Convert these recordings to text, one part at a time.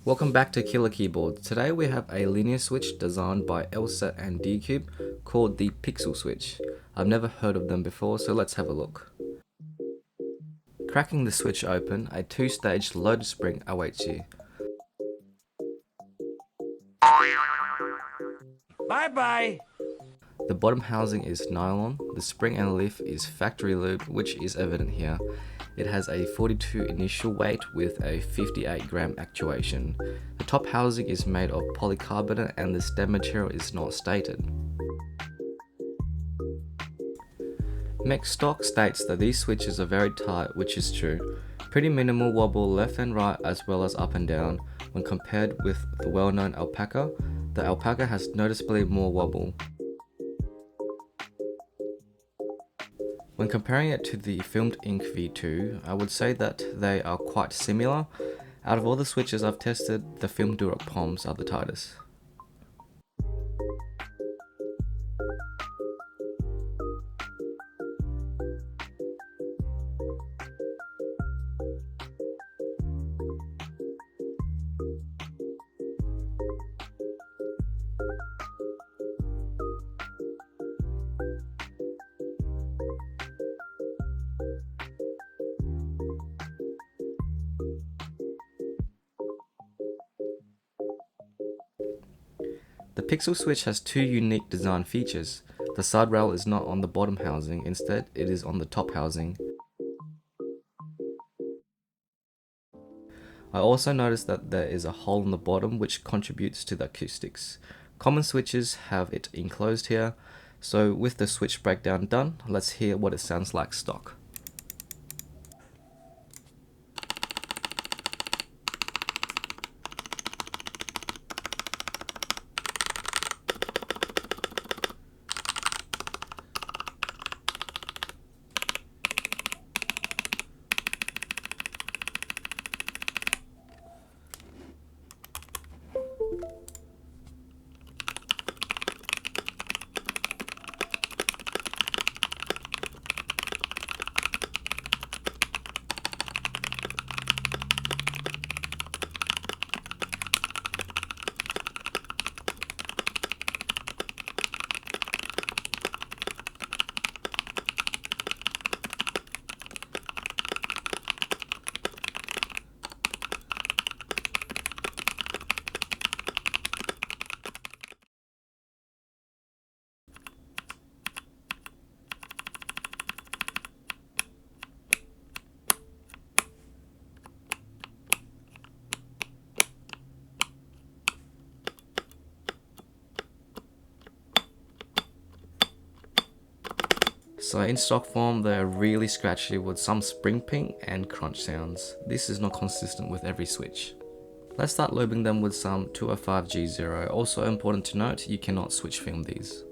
Welcome back to Killer Keyboard. Today we have a linear switch designed by Elsa and D-Cube called the Pixel Switch. I've never heard of them before, so let's have a look. Cracking the switch open, a two-stage loaded spring awaits you. Bye bye! The bottom housing is nylon, the spring and leaf is factory lube, which is evident here. It has a 42 initial weight with a 58 gram actuation. The top housing is made of polycarbonate and the stem material is not stated. Mech stock states that these switches are very tight, which is true. Pretty minimal wobble left and right as well as up and down. When compared with the well-known alpaca, the alpaca has noticeably more wobble. When comparing it to the Filmed Ink V2, I would say that they are quite similar. Out of all the switches I've tested, the Film Duroc Palms are the tightest. The Pixel Switch has two unique design features. The side rail is not on the bottom housing, instead it is on the top housing. I also noticed that there is a hole in the bottom which contributes to the acoustics. Common switches have it enclosed here, so with the switch breakdown done, let's hear what it sounds like stock. So in stock form, they are really scratchy with some spring ping and crunch sounds. This is not consistent with every switch. Let's start lubing them with some 205G0. Also important to note, you cannot switch film these.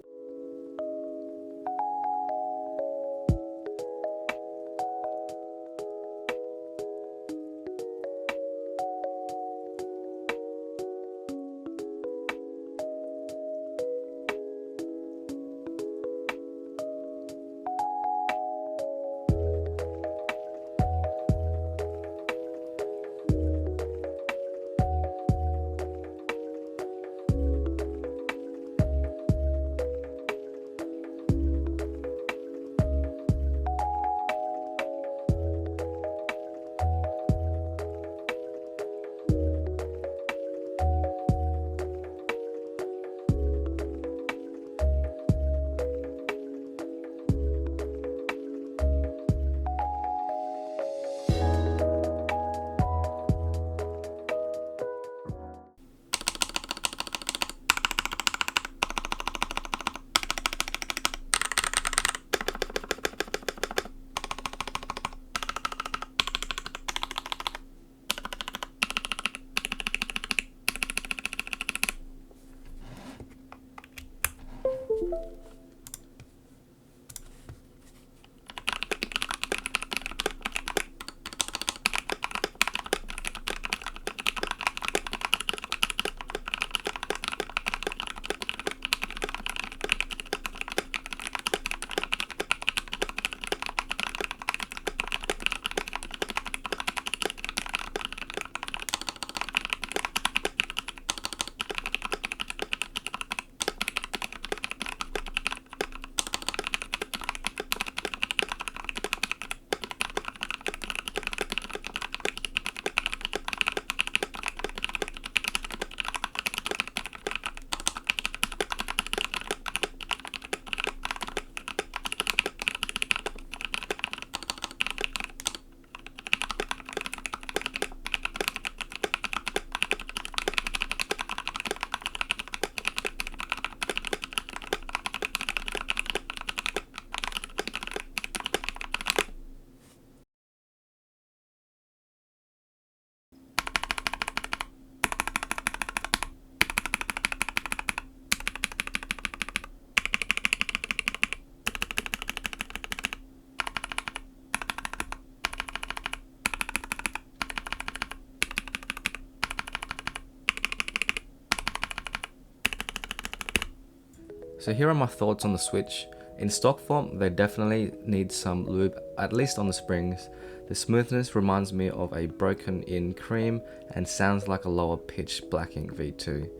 So here are my thoughts on the Switch. In stock form, they definitely need some lube, at least on the springs. The smoothness reminds me of a broken in cream and sounds like a lower pitched Blacking V2.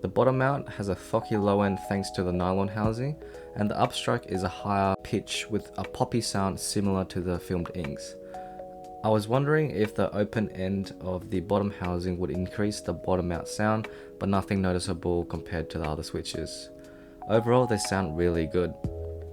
The bottom mount has a thocky low end thanks to the nylon housing, and the upstroke is a higher pitch with a poppy sound similar to the filmed inks. I was wondering if the open end of the bottom housing would increase the bottom mount sound, but nothing noticeable compared to the other switches. Overall, they sound really good.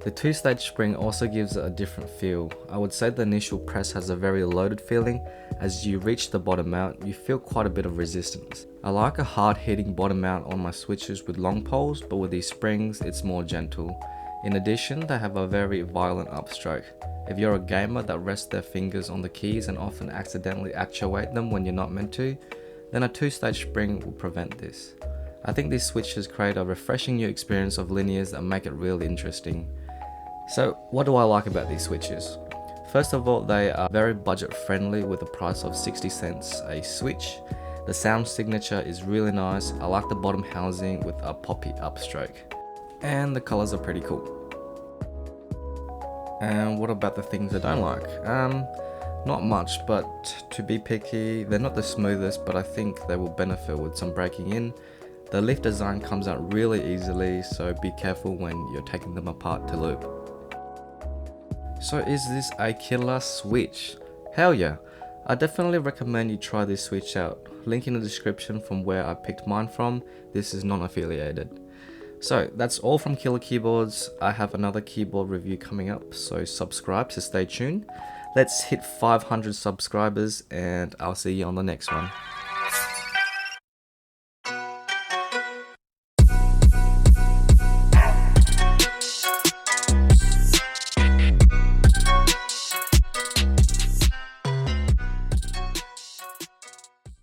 The two-stage spring also gives it a different feel. I would say the initial press has a very loaded feeling. As you reach the bottom mount, you feel quite a bit of resistance. I like a hard hitting bottom mount on my switches with long poles, but with these springs, it's more gentle. In addition, they have a very violent upstroke. If you're a gamer that rests their fingers on the keys and often accidentally actuate them when you're not meant to, then a two-stage spring will prevent this. I think these switches create a refreshing new experience of linears that make it really interesting. So what do I like about these switches? First of all, they are very budget friendly with a price of 60 cents a switch. The sound signature is really nice. I like the bottom housing with a poppy upstroke. And the colors are pretty cool. And what about the things I don't like? Not much, but to be picky, they're not the smoothest, but I think they will benefit with some breaking in. The leaf design comes out really easily, so be careful when you're taking them apart to lube. So is this a killer switch? Hell yeah! I definitely recommend you try this switch out. Link in the description from where I picked mine from. This is non-affiliated. So that's all from Killer Keyboards. I have another keyboard review coming up, so subscribe to stay tuned. Let's hit 500 subscribers and I'll see you on the next one.